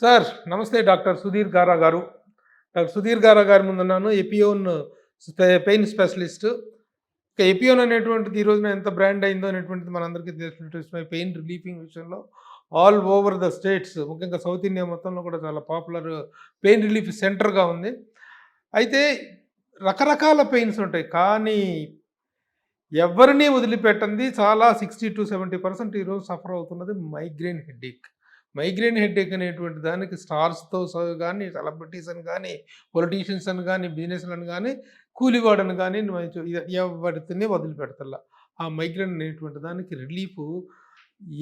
Sir నమస్తే doctor Sudheer గారా గారు. డాక్టర్ సుధీర్ గారా గారి ముందున్నాను. ఎపియోన్ పెయిన్ స్పెషలిస్ట్. ఇక ఎపియోన్ అనేటువంటిది ఈ రోజున ఎంత బ్రాండ్ అయిందో అనేటువంటిది మనందరికీ తెలిసినటువంటి విషయమే. పెయిన్ రిలీఫింగ్ విషయంలో ఆల్ ఓవర్ ద స్టేట్స్, ముఖ్యంగా సౌత్ ఇండియా మొత్తంలో కూడా చాలా పాపులర్ పెయిన్ రిలీఫ్ సెంటర్గా ఉంది. అయితే రకరకాల పెయిన్స్ ఉంటాయి, కానీ ఎవరిని వదిలిపెట్టంది చాలా 60-70% ఈరోజు సఫర్ అవుతున్నది మైగ్రేన్ హెడ్ఏక్. మైగ్రేన్ హెడ్ఏక్ అనేటువంటి దానికి స్టార్స్తో కానీ, సెలబ్రిటీస్ అని కానీ, పొలిటీషియన్స్ అని కానీ, బిజినెస్లను కానీ, కూలివాడని కానీ ఎవరిని వదిలిపెడతల్లా. ఆ మైగ్రేన్ అనేటువంటి దానికి రిలీఫ్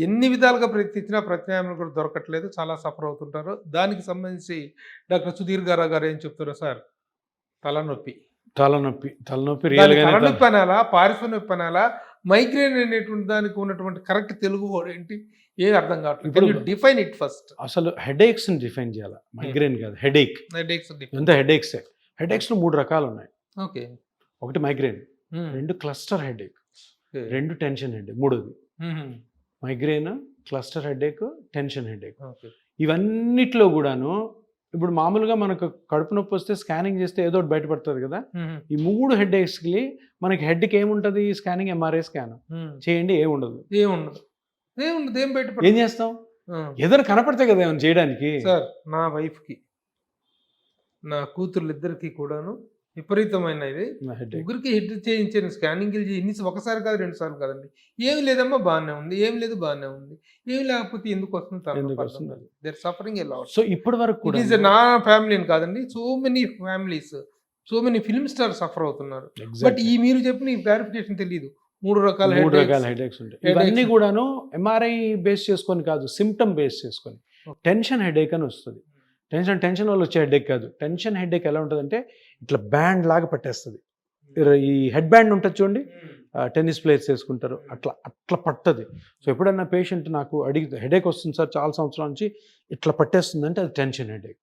ఎన్ని విధాలుగా ప్రయత్నించినా ప్రత్యామ్నాయం కూడా దొరకట్లేదు. చాలా సఫర్ అవుతుంటారు. దానికి సంబంధించి డాక్టర్ సుధీర్ గారు ఏం చెప్తారో సార్? తలనొప్పి తలనొప్పి అనాలా, పారిశ్రామిక నొప్పి అనాలా, మైగ్రేన్ అనేటువంటి దానికి ఉన్నటువంటి కరెక్ట్ తెలుగు వర్డ్ ఏంటి? ఏది అర్థం కావట్లేదు. Define it first. అసలు హెడేక్స్ ని డిఫైన్ చేయాలి. మైగ్రేన్ కాదు, హెడేక్. ఎంత హెడేక్స్ 3 రకాలు ఉన్నాయి. ఓకే. ఒకటి migraine, 2 cluster headache, 2 tension headache. 3ది migraine, cluster headache, tension headache. ఇవన్నిట్లో కూడాను ఇప్పుడు మామూలుగా మనకు కడుపు నొప్పి వస్తే స్కానింగ్ చేస్తే ఏదో ఒకటి బయటపడుతుంది కదా. ఈ 3 హెడేక్స్కి మనకి హెడ్కి ఏముంటుంది? స్కానింగ్, ఎంఆర్ఐ స్కాన్ చేయండి, ఏముండదు. ఏం చేస్తాం? ఏదైనా కనపడితే కదా ఏమైనా చేయడానికి. సార్, నా వైఫ్కి, నా కూతుర్లు ఇద్దరికి కూడాను విపరీతమైన ఇది. ముగ్గురికి హెడ్ చేయించాను, స్కానింగ్ ఒకసారి కాదు, 2 సార్లు కాదండి. ఏమి లేదమ్మా, బాగానే ఉంది. ఏం లేదు, బాగానే ఉంది. ఏమి లేకపోతే ఎందుకు వస్తుంది? సఫరింగ్ ఎలా? సో ఇప్పటి వరకు నా ఫ్యామిలీ కాదండి, so many families, so many film star suffer అవుతున్నారు. బట్ ఈ మీరు చెప్పిన ఈ క్లారిఫికేషన్ తెలియదు. 3 రకాల హెడేక్స్ ఉంటాయి. ఇవన్నీ కూడాను ఎంఆర్ఐ బేస్ చేసుకొని కాదు, సిమ్టమ్ బేస్ చేసుకొని. టెన్షన్ హెడేక్ అని వస్తుంది. టెన్షన్ వల్ల వచ్చే హెడేక్ కాదు. టెన్షన్ హెడేక్ ఎలా ఉంటుందంటే ఇట్లా బ్యాండ్ లాగా పట్టేస్తుంది. ఈ హెడ్ బ్యాండ్ ఉంటుంది చూడండి, టెన్నిస్ ప్లేయర్స్ వేసుకుంటారు, అట్లా పట్టది. సో ఎప్పుడన్నా పేషెంట్ నాకు అడిగితే హెడేక్ వస్తుంది సార్ చాలా సంవత్సరాల నుంచి, ఇట్లా పట్టేస్తుంది అంటే అది టెన్షన్ హెడేక్.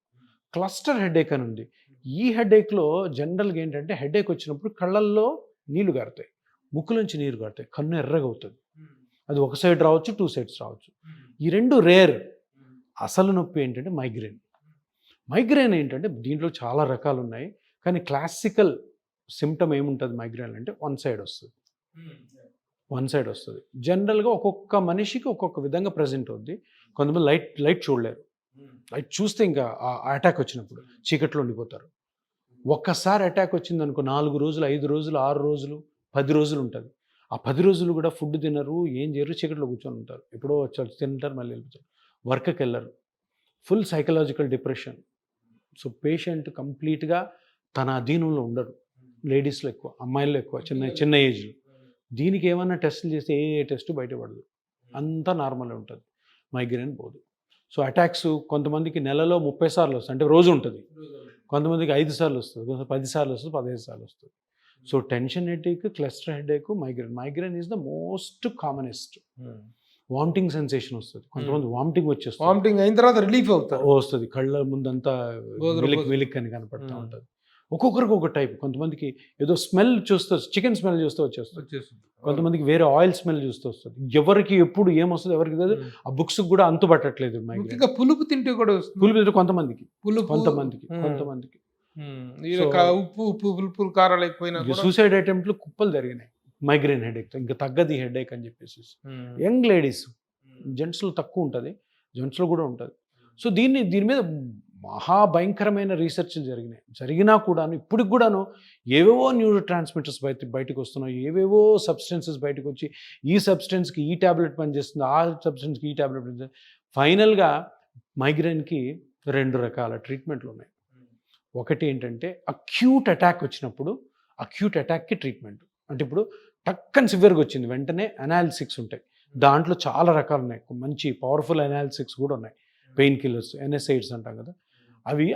క్లస్టర్ హెడేక్ అని ఉంది. ఈ హెడేక్లో జనరల్గా ఏంటంటే హెడేక్ వచ్చినప్పుడు కళ్ళల్లో నీళ్లు గారుతాయి, ముక్కులోంచి నీరు గారుతాయి, కన్ను ఎర్రగా అవుతుంది. అది ఒక సైడ్ రావచ్చు, 2 సైడ్స్ రావచ్చు. ఈ 2 రేర్. అసలు నొప్పి ఏంటంటే మైగ్రేన్ ఏంటంటే దీంట్లో చాలా రకాలు ఉన్నాయి, కానీ క్లాసికల్ సిమ్టమ్ ఏముంటుంది మైగ్రేన్ అంటే వన్ సైడ్ వస్తుంది. జనరల్గా ఒక్కొక్క మనిషికి ఒక్కొక్క విధంగా ప్రజెంట్ అవుద్ది. కొంతమంది లైట్ చూడలేరు. లైట్ చూస్తే ఇంకా ఆ అటాక్ వచ్చినప్పుడు చీకట్లో ఉండిపోతారు. ఒక్కసారి అటాక్ వచ్చింది అనుకో, 4 రోజులు, 5 రోజులు, 6 రోజులు, 10 రోజులు ఉంటుంది. ఆ 10 రోజులు కూడా ఫుడ్ తినరు, ఏం చేయరు, చీకట్లో కూర్చొని ఉంటారు. ఎప్పుడో వచ్చి తింటారు, మళ్ళీ వెళ్ళిపోతారు, వర్క్కి వెళ్ళరు. Full psychological depression. So patient కంప్లీట్గా తన అధీనంలో ఉండడు. లేడీస్లో ఎక్కువ, అమ్మాయిల్లో ఎక్కువ, చిన్న ఏజ్లో. దీనికి ఏమన్నా టెస్టులు చేస్తే ఏ టెస్ట్ బయటపడదు, అంతా నార్మల్ ఉంటుంది. మైగ్రేన్ పోదు. సో అటాక్స్ కొంతమందికి నెలలో 30 సార్లు వస్తుంది, అంటే రోజు ఉంటుంది. కొంతమందికి 5 సార్లు వస్తుంది, 10 సార్లు వస్తుంది, 15 సార్లు వస్తుంది. So tension headache, cluster headache, migraine is the most commonest. Vomiting sensation వస్తుంది. కొంతమంది వామిటింగ్ వచ్చేస్తుంది, వామిటింగ్ అయిన తర్వాత రిలీఫ్ వస్తుంది, కళ్ళ ముందంతా వెలిక్ అని కనపడుతూ ఉంటుంది. ఒక్కొక్కరికి ఒక టైప్. కొంతమందికి ఏదో స్మెల్ చూస్తూ, చికెన్ స్మెల్ చూస్తూ వచ్చేస్తుంది. కొంతమందికి వేరే ఆయిల్ స్మెల్ చూస్తూ వస్తుంది. ఎవరికి ఎప్పుడు ఏమొస్తుంది ఎవరికి తెలియదు. ఆ బుక్స్ కూడా అంతు పట్టట్లేదు. పులుపు తింటే కూడా పులుపు తింటే కొంతమందికి ఉప్పు పులుపు కారాలు అయిపోయినా సూసైడ్ అటెంప్ట్లు కుప్పలు జరిగినాయి మైగ్రేన్ హెడేక్. ఇంకా తగ్గది హెడేక్ అని చెప్పేసి. యంగ్ లేడీస్, జెంట్స్లో తక్కువ ఉంటుంది, జెంట్స్లో కూడా ఉంటుంది. సో దీని మీద మహాభయంకరమైన రీసెర్చ్లు జరిగినా కూడాను ఇప్పటికి కూడాను ఏవేవో న్యూరో ట్రాన్స్మిటర్స్ బయటకు వస్తున్నాయి, ఏవేవో సబ్స్టెన్సెస్ బయటకు వచ్చి ఈ సబ్స్టెన్స్కి ఈ ట్యాబ్లెట్ పనిచేస్తుంది, ఆ సబ్స్టెన్స్కి ఈ ట్యాబ్లెట్ పనిచేస్తుంది. ఫైనల్గా మైగ్రేన్కి 2 రకాల ట్రీట్మెంట్లు ఉన్నాయి. ఒకటి ఏంటంటే అక్యూట్ అటాక్ వచ్చినప్పుడు అక్యూట్ అటాక్కి ట్రీట్మెంట్. అంటే ఇప్పుడు టక్కని సివియర్గా వచ్చింది, వెంటనే అనాలిసిక్స్ ఉంటాయి. దాంట్లో చాలా రకాలు ఉన్నాయి, మంచి పవర్ఫుల్ అనాలిసిక్స్ కూడా ఉన్నాయి. పెయిన్ కిల్లర్స్, NSAIDs అంటాం కదా,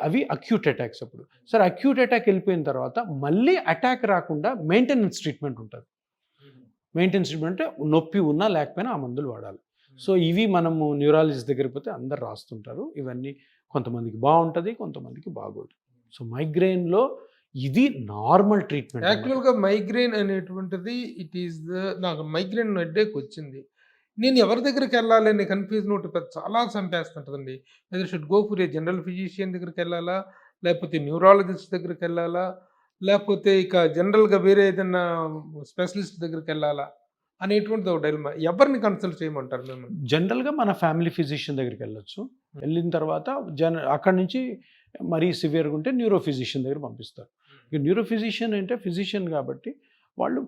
అవి అక్యూట్ అటాక్స్. అప్పుడు సరే అక్యూట్ అటాక్ వెళ్ళిపోయిన తర్వాత మళ్ళీ అటాక్ రాకుండా మెయింటెనెన్స్ ట్రీట్మెంట్ ఉంటుంది. మెయింటెనెన్స్ ట్రీట్మెంట్ అంటే నొప్పి ఉన్నా లేకపోయినా ఆ మందులు వాడాలి. సో ఇవి మనము న్యూరాలజిస్ట్ దగ్గరికి పోతే అందరు రాస్తుంటారు. ఇవన్నీ కొంతమందికి బాగుంటుంది, కొంతమందికి బాగోదు. సో మైగ్రేన్లో ఇది నార్మల్ ట్రీట్మెంట్. యాక్చువల్గా మైగ్రేన్ అనేటువంటిది నాకు మైగ్రేన్ హెడేక్ వచ్చింది. నేను ఎవరి దగ్గరికి వెళ్ళాలి అనే కన్ఫ్యూజన్ ఒకటి చాలా చంపేస్తుంటుందండి. Whether should go for a general physician దగ్గరికి వెళ్ళాలా, లేకపోతే న్యూరాలజిస్ట్ దగ్గరికి వెళ్ళాలా, లేకపోతే ఇక జనరల్గా వేరే ఏదైనా స్పెషలిస్ట్ దగ్గరికి వెళ్ళాలా అనేటువంటిది ఒక డైలమా. ఎవరిని కన్సల్ట్ చేయమంటారు మిమ్మల్ని? జనరల్గా మన ఫ్యామిలీ ఫిజిషియన్ దగ్గరికి వెళ్ళొచ్చు. వెళ్ళిన తర్వాత అక్కడి నుంచి మరీ సివియర్గా ఉంటే న్యూరో ఫిజిషియన్ దగ్గర పంపిస్తారు. ఇక న్యూరో ఫిజిషియన్ అంటే ఫిజిషియన్ కాబట్టి వాళ్ళు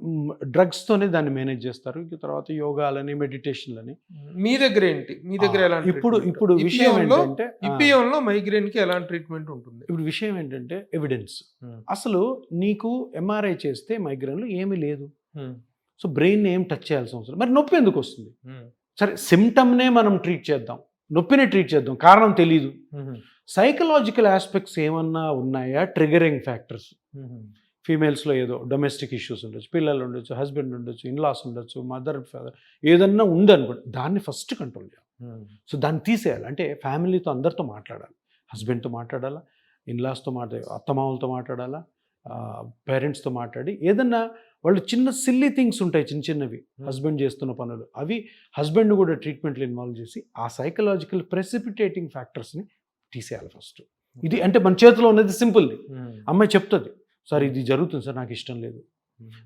డ్రగ్స్తోనే దాన్ని మేనేజ్ చేస్తారు. ఇక తర్వాత యోగాలని, మెడిటేషన్లని. మీ దగ్గర ఏంటి? మీ దగ్గర ఎలాంటి ఇప్పుడు విషయం ఏంటంటే ఇపియోన్లో మైగ్రేన్కి ఎలాంటి ట్రీట్మెంట్ ఉంటుంది? ఇప్పుడు విషయం ఏంటంటే ఎవిడెన్స్. అసలు నీకు ఎంఆర్ఐ చేస్తే మైగ్రేన్లో ఏమీ లేదు. సో బ్రెయిన్ ఏం టచ్ చేయాల్సిన అవసరం, మరి నొప్పి ఎందుకు వస్తుంది? సరే, సిమ్టమ్నే మనం ట్రీట్ చేద్దాం, నొప్పినే ట్రీట్ చేద్దాం, కారణం తెలీదు. సైకలాజికల్ ఆస్పెక్ట్స్ ఏమన్నా ఉన్నాయా? Triggering factors. ఫీమేల్స్లో ఏదో డొమెస్టిక్ ఇష్యూస్ ఉండొచ్చు, పిల్లలు ఉండొచ్చు, హస్బెండ్ ఉండొచ్చు, ఇన్లాస్ ఉండొచ్చు, మదర్ ఫాదర్ ఏదన్నా ఉందనుకోండి, దాన్ని ఫస్ట్ కంట్రోల్ చేయాలి. సో దాన్ని తీసేయాలి. అంటే ఫ్యామిలీతో అందరితో మాట్లాడాలి. హస్బెండ్తో మాట్లాడాలా, ఇన్లాస్తో మాట్లాడాలి, అత్తమామలతో మాట్లాడాలా, పేరెంట్స్తో మాట్లాడి ఏదన్నా వాళ్ళు చిన్న సిల్లీ థింగ్స్ ఉంటాయి, చిన్న చిన్నవి హస్బెండ్ చేస్తున్న పనులు, అవి హస్బెండ్ కూడా ట్రీట్మెంట్లో ఇన్వాల్వ్ చేసి ఆ సైకలాజికల్ ప్రెసిపిటేటింగ్ ఫ్యాక్టర్స్ని తీసేయాలి ఫస్ట్. ఇది అంటే మన చేతిలో ఉన్నది సింపుల్ది. అమ్మాయి చెప్తుంది, సార్ ఇది జరుగుతుంది సార్, నాకు ఇష్టం లేదు,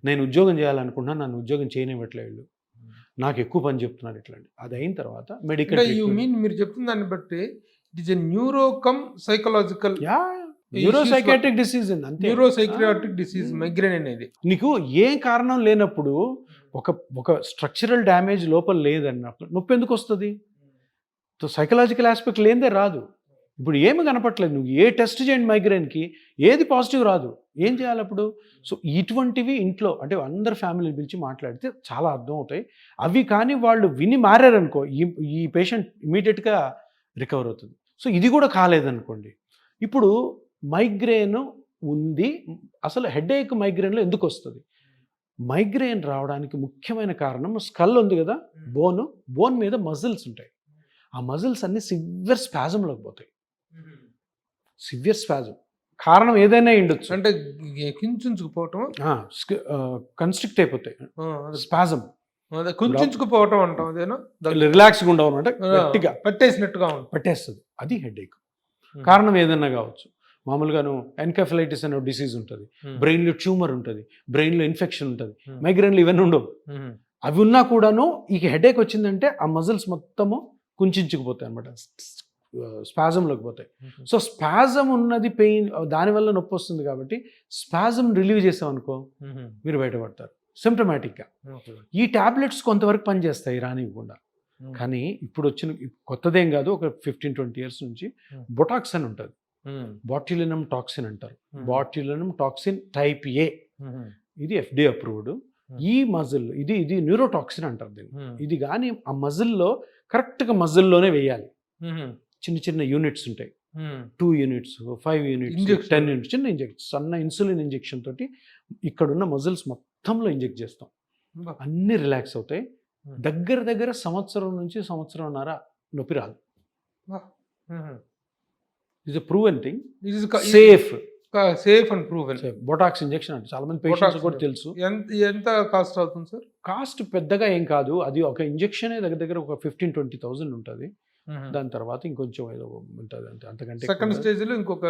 నేను ఉద్యోగం చేయాలనుకుంటున్నాను, నన్ను ఉద్యోగం చేయనివ్వట్లేదు, నాకు ఎక్కువ పని చెప్తున్నారు, ఇట్లాంటి. అది అయిన తర్వాత మెడికల్. మీరు చెప్తున్న దాన్ని బట్టి it is a neuro cum psychological neuropsychiatric disease. Neuropsychiatric disease migraine అనేది. నీకు ఏ కారణం లేనప్పుడు ఒక స్ట్రక్చరల్ డ్యామేజ్ లోపల లేదన్నప్పుడు నొప్పి ఎందుకు వస్తుంది? సైకలాజికల్ ఆస్పెక్ట్ లేనిదే రాదు. ఇప్పుడు ఏమి కనపట్లేదు, నువ్వు ఏ టెస్ట్ చేయండి మైగ్రేన్కి, ఏది పాజిటివ్ రాదు, ఏం చేయాలి అప్పుడు? సో ఇటువంటివి ఇంట్లో అంటే అందరు ఫ్యామిలీ పిలిచి మాట్లాడితే చాలా అర్థం అవుతాయి. అవి కానీ వాళ్ళు విని మారారనుకో, ఈ పేషెంట్ ఇమీడియట్గా రికవర్ అవుతుంది. సో ఇది కూడా కాలేదనుకోండి, ఇప్పుడు మైగ్రేన్ ఉంది, అసలు హెడేక్ మైగ్రేన్లో ఎందుకు వస్తుంది? మైగ్రేన్ రావడానికి ముఖ్యమైన కారణం స్కల్ ఉంది కదా, బోన్ మీద మజిల్స్ ఉంటాయి. ఆ మజిల్స్ అన్ని సివియర్ స్పాజంలోకి పోతాయి. సివియర్ స్పాజం కారణం ఏదైనా ఉండొచ్చు, అంటే కించుకుపోవటం, కన్స్ట్రిక్ట్ అయిపోతాయి, స్పాజం, కుంచుకుపోవటం అంటాం, అదేనా రిలాక్స్గా ఉండవు అంటే గట్టిగా పట్టేసినట్టుగా పట్టేస్తుంది, అది హెడేక్. కారణం ఏదైనా కావచ్చు. మామూలుగాను ఎన్కెఫలైటిస్ అనే డిసీజ్ ఉంటుంది, బ్రెయిన్లో ట్యూమర్ ఉంటుంది, బ్రెయిన్లో ఇన్ఫెక్షన్ ఉంటుంది, మైగ్రేన్లు ఇవన్నీ ఉండవు. అవి ఉన్నా కూడాను ఈ హెడేక్ వచ్చిందంటే ఆ మజిల్స్ మొత్తము కుంచుకుపోతాయి అనమాట, స్పాజంలోకి పోతాయి. సో స్పాజం ఉన్నది పెయిన్, దానివల్ల నొప్పి వస్తుంది కాబట్టి స్పాజం రిలీవ్ చేసామనుకో మీరు బయటపడతారు సిమ్టమాటిక్గా. ఈ టాబ్లెట్స్ కొంతవరకు పనిచేస్తాయి రానివ్వకుండా, కానీ ఇప్పుడు వచ్చిన కొత్తదేం కాదు, ఒక 15-20 years నుంచి బొటాక్స్ అని ఉంటుంది, బాట్యులినం టాక్సిన్ అంటారు, బాట్యులినం టాక్సిన్ టైప్ ఏ, ఇది FDA అప్రూవ్డ్. ఈ మజిల్ ఇది న్యూరోటాక్సిన్ అంటారు దీన్ని. ఇది కానీ ఆ మజిల్లో కరెక్ట్గా మజిల్లోనే వేయాలి. చిన్న చిన్న యూనిట్స్ ఉంటాయి, 2 units, 5 units, 10 units, చిన్న ఇంజెక్షన్, సన్న ఇన్సులిన్ ఇంజెక్షన్ తోటి ఇక్కడున్న మజిల్స్ మొత్తంలో ఇంజెక్ట్ చేస్తాం, అన్నీ రిలాక్స్ అవుతాయి. దగ్గర సంవత్సరం నుంచి సంవత్సరంన్నర నొప్పి రాదు. It's a proven thing, safe and proven. Botox injection అంటే చాలా మంది పేషెంట్స్ కూడా తెలుసు. ఎంత కాస్ట్ అవుతుంది సార్? కాస్ట్ పెద్దగా ఏం కాదు, అది ఒక ఇంజెక్షనే దగ్గర ఒక 15,000-20,000 ఉంటుంది. దాని తర్వాత ఇంకొంచెం ఏదో ఉంటుంది అంటే, అంతకంటే సెకండ్ స్టేజ్ లో ఇంకొక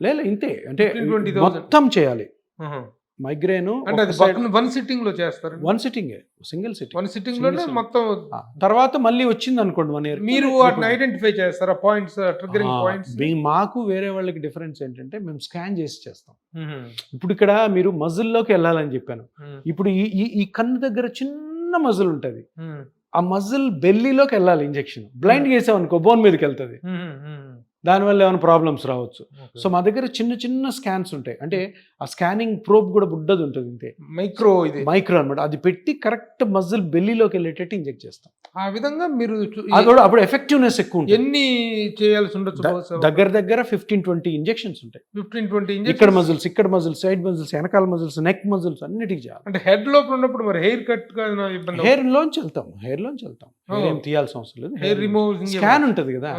లేదు, ఇంతే. అంటే మొత్తం చేయాలి మైగ్రేన్ అంటే వన్ సిట్టింగ్ లో చేస్తారు. సింగిల్ సిట్టింగ్ లోనే మొత్తం. తర్వాత మళ్ళీ వచ్చింది అనుకోండి 1 year, మీరు వాటిని ఐడెంటిఫై చేస్తారా, పాయింట్స్, ట్రిగ్గరింగ్ పాయింట్స్? మాకు వేరే వాళ్ళకి డిఫరెన్స్ ఏంటంటే మేము స్కాన్ చేసి చేస్తాం. ఇప్పుడు ఇక్కడ మీరు మజిల్లోకి వెళ్ళాలని చెప్పాను, ఇప్పుడు ఈ కన్ను దగ్గర చిన్న మజిల్ ఉంటుంది, ఆ మజిల్ బెల్లీలోకి వెళ్ళాలి ఇంజెక్షన్. బ్లైండ్ చేసామనుకో బోన్ మీదకి వెళ్తుంది, దానివల్ల ఏమైనా ప్రాబ్లమ్స్ రావచ్చు. సో మా దగ్గర చిన్న స్కాన్స్ ఉంటాయి, అంటే ఆ స్కానింగ్ ప్రోబ్ కూడా బుడ్డది ఉంటుంది, ఇంతే మైక్రో అనమాట. అది పెట్టి కరెక్ట్ మజిల్ బెల్లీలోకి వెళ్ళేటట్టు ఇంజెక్ట్ చేస్తాం. ఆ విధంగా మీరు అప్పుడు ఎఫెక్టివ్నెస్ ఎక్కువ ఉంటుంది. ఎన్ని చేయాల్సి ఉండొచ్చు? దగ్గర 15-20 ఇంజెక్షన్స్ ఉంటాయి. 15-20 ఇక్కడ మజిల్స్, సైడ్ మజిల్స్, వెనకాల మజిల్స్, నెక్ మజిల్స్ అన్నిటికి చేయాలి. అంటే హెడ్ లోపల ఉన్నప్పుడు మరి హెయిర్ కట్ హెయిర్ లోంచి వెళ్తాం, ఏం తీయాల్సిన అవసరం లేదు. హెయిర్ రిమూవ్ స్కాన్ ఉంటుంది కదా,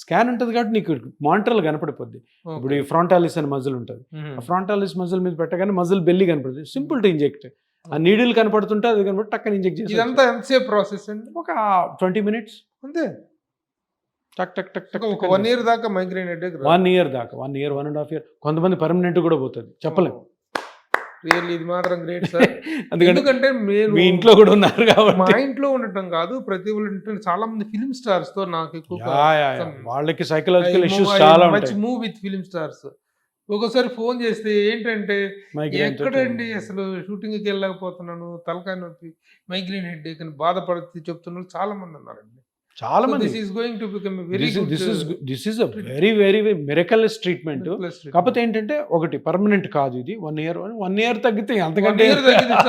స్కాన్ ఉంటుంది కాబట్టి నీకు మానిటర్లు కనపడిపోద్ది. ఇప్పుడు ఈ ఫ్రాంటాలిస్ అనే మజిల్ ఉంటుంది, ఆ ఫ్రాంటాలిస్ మజిల్ మీద పెట్టగానే మజిల్ బెల్లి కనపడుతుంది, సింపుల్ టు ఇంజెక్ట్. ఆ నీడిల్ కనపడుతుంటే అది కనబడి టక్కని ఇంజెక్ట్ చేసి ఇదంతా ఎంతసేపు ప్రాసెస్ అండి? ఒక 20 minutes అంతే. టక్ టక్ టక్ టక్ ఒక 1 year దాకా మైగ్రేన్ హెడేక్ 1 year దాకా 1 year 1.5 year కొంతమంది పర్మనెంట్ కూడా పోతుంది చెప్పలేము. రియల్లీ ఇది మాత్రం గ్రేట్ సార్. ఎందుకంటే ఎందుకంటే మీ ఇంట్లో కూడా ఉన్నారు మా కాబట్టి ఇంట్లో ఉండటం కాదు, ప్రతి ఒళ్ళు ఇంట్లో చాలా మంది ఫిల్మ్ స్టార్స్ తో నాకు వాళ్ళకి సైకలాజికల్ ఇష్యూస్ చాలా ఉంటాయి. Move with film stars. ఒక్కోసారి ఫోన్ చేస్తే ఏంటంటే ఎక్కడండి అసలు షూటింగ్కి వెళ్ళలేకపోతున్నాను, తలకాయ నొప్పి, మైగ్రేన్ హెడేక్ అని బాధపడుతూ చెప్తున్నారు చాలా మంది ఉన్నారండి. చాలా మంది this is going to become very this is a very very miraculous treatment. కాకపోతే ఏంటంటే ఒకటి పర్మనెంట్ కాదు ఇది. 1 year తగ్గితే అంతకంటే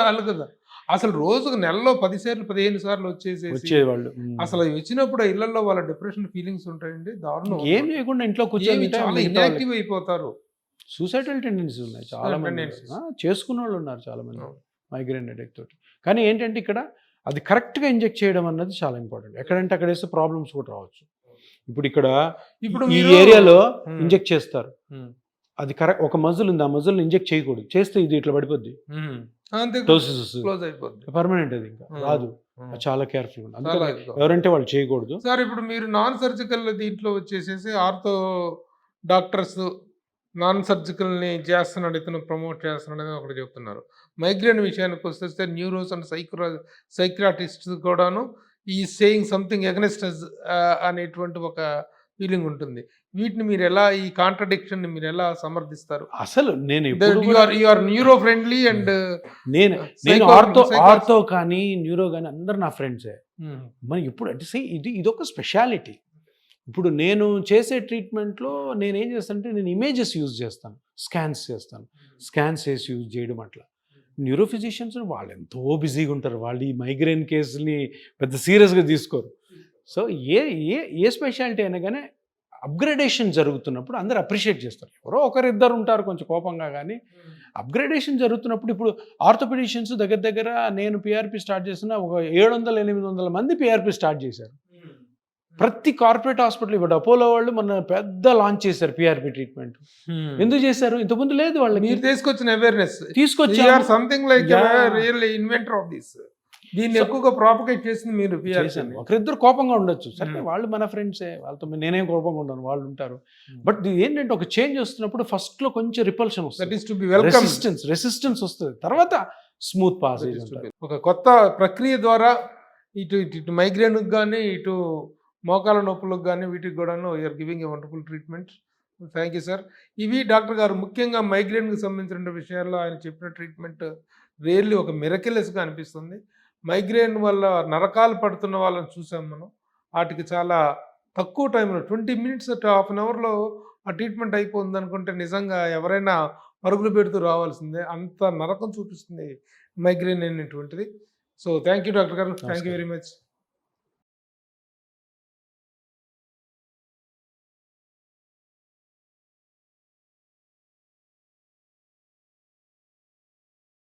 చాలు కదా. అసలు రోజుకు నెలలో 10 సార్లు 15 సార్లు వచ్చేవాళ్ళు. అసలు వచ్చినప్పుడు ఇళ్లలో వాళ్ళ డిప్రెషన్ ఫీలింగ్స్ ఉంటాయండి, దారుణం. ఏం చేయకుండా ఇంట్లో కూర్చొని చాలా ఇన్యాక్టివ్ అయిపోతారు. సూసైడల్ టెండెన్సీస్ ఉన్నాయి చాలా మంది, చేసుకున్న వాళ్ళు ఉన్నారు చాలా మంది మైగ్రేన్ హెడేక్ తోటి. కానీ ఏంటంటే ఇక్కడ అది కరెక్ట్గా ఇంజెక్ట్ చేయడం అన్నది చాలా ఇంపార్టెంట్. ఎక్కడంటే అక్కడ వేస్తే ప్రాబ్లమ్స్ కూడా రావచ్చు. ఇప్పుడు ఈ ఏరియాలో ఇంజెక్ట్ చేస్తారు, అది కరెక్ట్ ఒక మజిల్ ఉంది, ఆ మజిల్ ఇంజెక్ట్ చేయకూడదు, చేస్తే ఇది ఇట్లా పడిపోద్ది, పర్మనెంట్ అది ఇంకా రాదు. చాలా కేర్ఫుల్ ఉంది, అందుకే ఎవరంటే వాళ్ళు చేయకూడదు. సార్ ఇప్పుడు మీరు నాన్ సర్జికల్ దీంట్లో వచ్చేసేసి ఆర్థో డాక్టర్స్ నాన్ సర్జికల్ని చేస్తున్నాడు, ఇతను ప్రమోట్ చేస్తున్నాడు అని ఒకటి చెప్తున్నారు. మైగ్రేన్ విషయానికి వస్తే న్యూరోస్ అండ్ సైక్రాటిస్ట్ కూడాను ఈ సేయింగ్ సంథింగ్ అగెన్స్ట్ అనేటువంటి ఒక ఫీలింగ్ ఉంటుంది. వీటిని మీరు ఎలా, ఈ కాంట్రడిక్షన్ ని మీరు ఎలా సమర్థిస్తారు? అసలు నేను న్యూరో ఫ్రెండ్లీ అండ్ నేను ఆర్థో కానీ న్యూరో కానీ అందరు నా ఫ్రెండ్సే. మరి ఇప్పుడు అంటే ఇది ఒక స్పెషాలిటీ. ఇప్పుడు నేను చేసే ట్రీట్మెంట్లో నేను ఏం చేస్తానంటే నేను ఇమేజెస్ యూజ్ చేస్తాను, స్కాన్స్ చేసి యూజ్ చేయడం. అట్లా న్యూరో ఫిజిషియన్స్ వాళ్ళు ఎంతో బిజీగా ఉంటారు, వాళ్ళు ఈ మైగ్రేన్ కేసుని పెద్ద సీరియస్గా తీసుకోరు. సో ఏ స్పెషాలిటీ అయినా కానీ అప్గ్రేడేషన్ జరుగుతున్నప్పుడు అందరు అప్రిషియేట్ చేస్తారు. ఎవరో ఒకరిద్దరు ఉంటారు కొంచెం కోపంగా, కానీ అప్గ్రేడేషన్ జరుగుతున్నప్పుడు ఇప్పుడు ఆర్థోపెడిషియన్స్ దగ్గర నేను పిఆర్పి స్టార్ట్ చేసిన ఒక 700-800 మంది పిఆర్పి స్టార్ట్ చేశారు. ప్రతి కార్పొరేట్ హాస్పిటల్, ఇప్పుడు అపోలో వాళ్ళు మొన్న పెద్ద లాంచ్ చేశారు పిఆర్పి ట్రీట్మెంట్. ఎందుకు చేశారు? ఇంతకుముందు లేదు వాళ్ళకి. మీరు తీసుకొచ్చిన అవేర్నెస్ తీసుకొచ్చారు, something like real inventor of this. దీన్ని ఎక్కువగా ప్రాపగేట్ చేసింది మీరు. ఒకరిద్దరు కోపంగా ఉండొచ్చు, సరే వాళ్ళు మన ఫ్రెండ్సే, వాళ్ళతో నేనేం కోపంగా ఉండను, వాళ్ళు ఉంటారు. బట్ ఏంటంటే ఒక చేంజ్ వస్తున్నప్పుడు ఫస్ట్ లో కొంచెం రిపల్షన్ వస్తుంది, రెసిస్టెన్స్ వస్తుంది, తర్వాత స్మూత్ పాసేజ్ ఉంటుంది. ఒక కొత్త ప్రక్రియ ద్వారా ఇటు మైగ్రేన్ కానీ ఇటు మోకాల నొప్పులకు కానీ వీటికి కూడాను you're giving a wonderful treatment. Thank you sir. ఇవి డాక్టర్ గారు ముఖ్యంగా మైగ్రేన్కి సంబంధించిన విషయాల్లో ఆయన చెప్పిన ట్రీట్మెంట్ రియల్లీ ఒక మిరకిలెస్గా అనిపిస్తుంది. మైగ్రేన్ వల్ల నరకాలు పడుతున్న వాళ్ళని చూసాం మనం. వాటికి చాలా తక్కువ టైంలో 20 minutes హాఫ్ అన్ అవర్లో ఆ ట్రీట్మెంట్ అయిపోతుంది అనుకుంటే నిజంగా ఎవరైనా పరుగులు పెడుతూ రావాల్సిందే, అంత నరకం చూపిస్తుంది మైగ్రేన్ అనేటువంటిది. సో థ్యాంక్ యూ డాక్టర్ గారు, థ్యాంక్ యూ వెరీ మచ్.